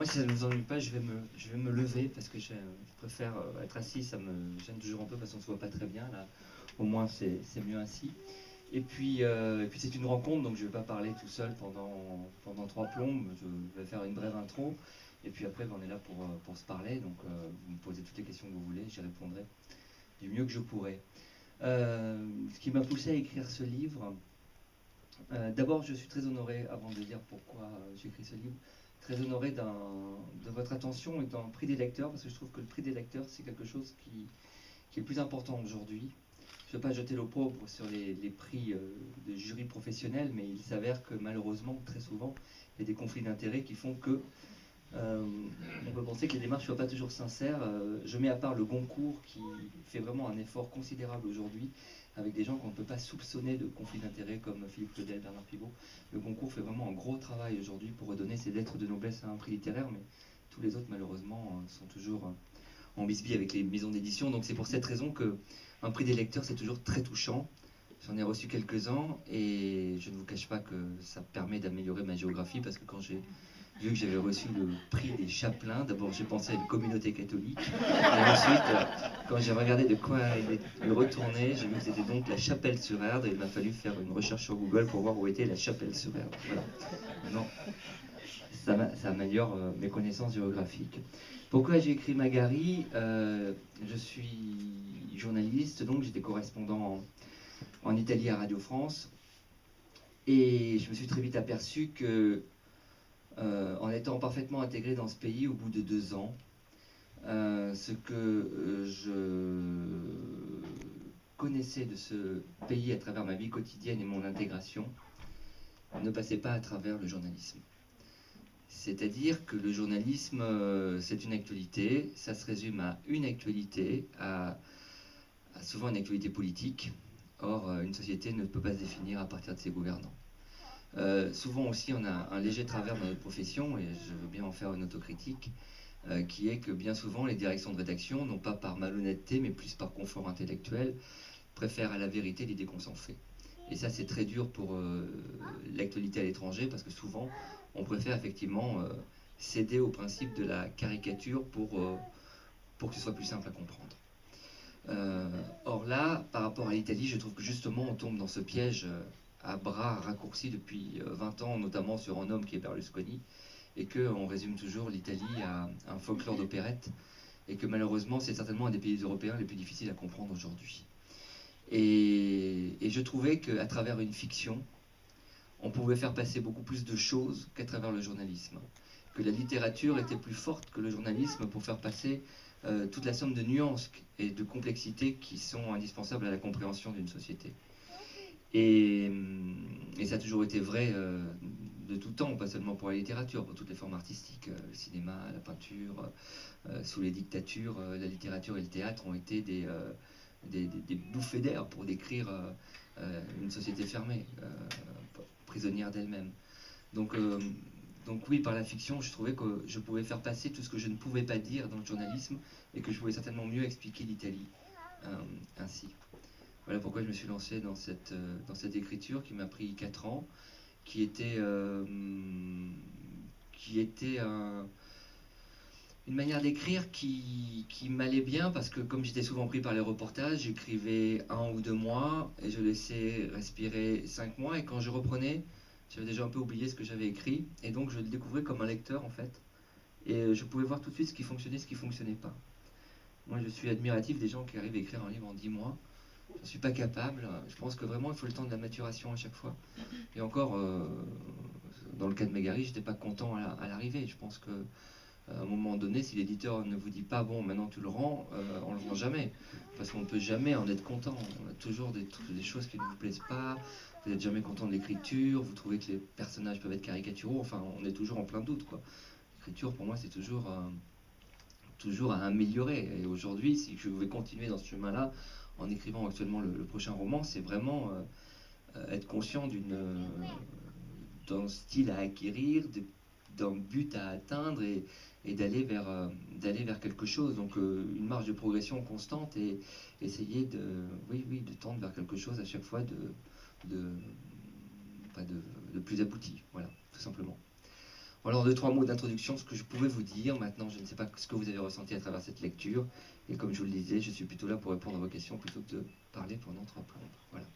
Moi, si ça ne vous ennuie pas, je vais me lever parce que je préfère être assis, ça me gêne toujours un peu parce qu'on ne se voit pas très bien. Là, au moins, c'est mieux assis. Et puis c'est une rencontre, donc je ne vais pas parler tout seul pendant trois plombes. Je vais faire une brève intro. Et puis après, ben, on est là pour se parler. Donc vous me posez toutes les questions que vous voulez, j'y répondrai du mieux que je pourrai. Ce qui m'a poussé à écrire ce livre, d'abord, je suis très honoré, avant de dire pourquoi j'ai écrit ce livre, très honoré de votre attention et d'un prix des lecteurs, parce que je trouve que le prix des lecteurs, c'est quelque chose qui est plus important aujourd'hui. Je ne veux pas jeter l'opprobre sur les prix de jury professionnels, mais il s'avère que malheureusement, très souvent, il y a des conflits d'intérêts qui font que on peut penser que les démarches ne soient pas toujours sincères. Je mets à part le Goncourt qui fait vraiment un effort considérable aujourd'hui avec des gens qu'on ne peut pas soupçonner de conflits d'intérêts comme Philippe Claudel, Bernard Pivot. Le Goncourt fait vraiment un gros travail aujourd'hui pour redonner ses lettres de noblesse à un prix littéraire, mais tous les autres malheureusement sont toujours en bisbille avec les maisons d'édition. Donc c'est pour cette raison que un prix des lecteurs c'est toujours très touchant. J'en ai reçu quelques-uns et je ne vous cache pas que ça permet d'améliorer ma géographie parce que quand j'ai vu que j'avais reçu le prix des chapelains, d'abord j'ai pensé à une communauté catholique, et ensuite, quand j'ai regardé de quoi il retournait, j'ai vu que c'était donc la Chapelle-sur-Erdre, et il m'a fallu faire une recherche sur Google pour voir où était la Chapelle-sur-Erdre. Voilà. Maintenant, ça améliore mes connaissances géographiques. Pourquoi j'ai écrit Magari Je suis journaliste, donc j'étais correspondant en Italie à Radio France, et je me suis très vite aperçu que en étant parfaitement intégré dans ce pays au bout de 2 ans, ce que je connaissais de ce pays à travers ma vie quotidienne et mon intégration ne passait pas à travers le journalisme. C'est-à-dire que le journalisme, c'est une actualité, ça se résume à une actualité, à souvent une actualité politique. Or, une société ne peut pas se définir à partir de ses gouvernants. Souvent aussi, on a un léger travers dans notre profession, et je veux bien en faire une autocritique, qui est que bien souvent, les directions de rédaction, non pas par malhonnêteté, mais plus par confort intellectuel, préfèrent à la vérité l'idée qu'on s'en fait. Et ça, c'est très dur pour l'actualité à l'étranger, parce que souvent, on préfère effectivement céder au principe de la caricature pour que ce soit plus simple à comprendre. Or là, par rapport à l'Italie, je trouve que justement, on tombe dans ce piège à bras raccourcis depuis 20 ans, notamment sur un homme qui est Berlusconi, et qu'on résume toujours l'Italie à un folklore d'opérette, et que malheureusement, c'est certainement un des pays européens les plus difficiles à comprendre aujourd'hui. Et je trouvais qu'à travers une fiction, on pouvait faire passer beaucoup plus de choses qu'à travers le journalisme. Que la littérature était plus forte que le journalisme pour faire passer toute la somme de nuances et de complexités qui sont indispensables à la compréhension d'une société. Et, et ça a toujours été vrai de tout temps, pas seulement pour la littérature, pour toutes les formes artistiques, le cinéma, la peinture. Sous les dictatures, la littérature et le théâtre ont été des bouffées d'air pour décrire une société fermée, prisonnière d'elle-même. Donc, euh, donc oui, par la fiction, je trouvais que je pouvais faire passer tout ce que je ne pouvais pas dire dans le journalisme et que je pouvais certainement mieux expliquer l'Italie ainsi. Voilà pourquoi je me suis lancé dans cette écriture qui m'a pris 4 ans, qui était une manière d'écrire qui m'allait bien parce que comme j'étais souvent pris par les reportages, j'écrivais 1 ou 2 mois et je laissais respirer 5 mois et quand je reprenais, j'avais déjà un peu oublié ce que j'avais écrit et donc je le découvrais comme un lecteur en fait et je pouvais voir tout de suite ce qui fonctionnait, ce qui fonctionnait pas. Moi je suis admiratif des gens qui arrivent à écrire un livre en 10 mois. Je ne suis pas capable. Je pense que vraiment il faut le temps de la maturation à chaque fois. Et encore, dans le cas de Megari, j'étais pas content à l'arrivée. Je pense que à un moment donné, si l'éditeur ne vous dit pas bon, maintenant tu le rends, on le rend jamais. Parce qu'on ne peut jamais en être content. On a toujours des choses qui ne vous plaisent pas. Vous n'êtes jamais content de l'écriture. Vous trouvez que les personnages peuvent être caricaturaux. Enfin, on est toujours en plein doute, quoi. L'écriture, pour moi, c'est toujours à améliorer. Et aujourd'hui, si je vais continuer dans ce chemin-là, en écrivant actuellement le prochain roman, c'est vraiment être conscient d'un style à acquérir, d'un but à atteindre et d'aller vers quelque chose. Donc une marge de progression constante et essayer de tendre vers quelque chose à chaque fois de, de plus abouti. Voilà, tout simplement. Alors, 2-3 mots d'introduction, ce que je pouvais vous dire. Maintenant, je ne sais pas ce que vous avez ressenti à travers cette lecture. Et comme je vous le disais, je suis plutôt là pour répondre à vos questions plutôt que de parler pendant 3 plombes. Voilà.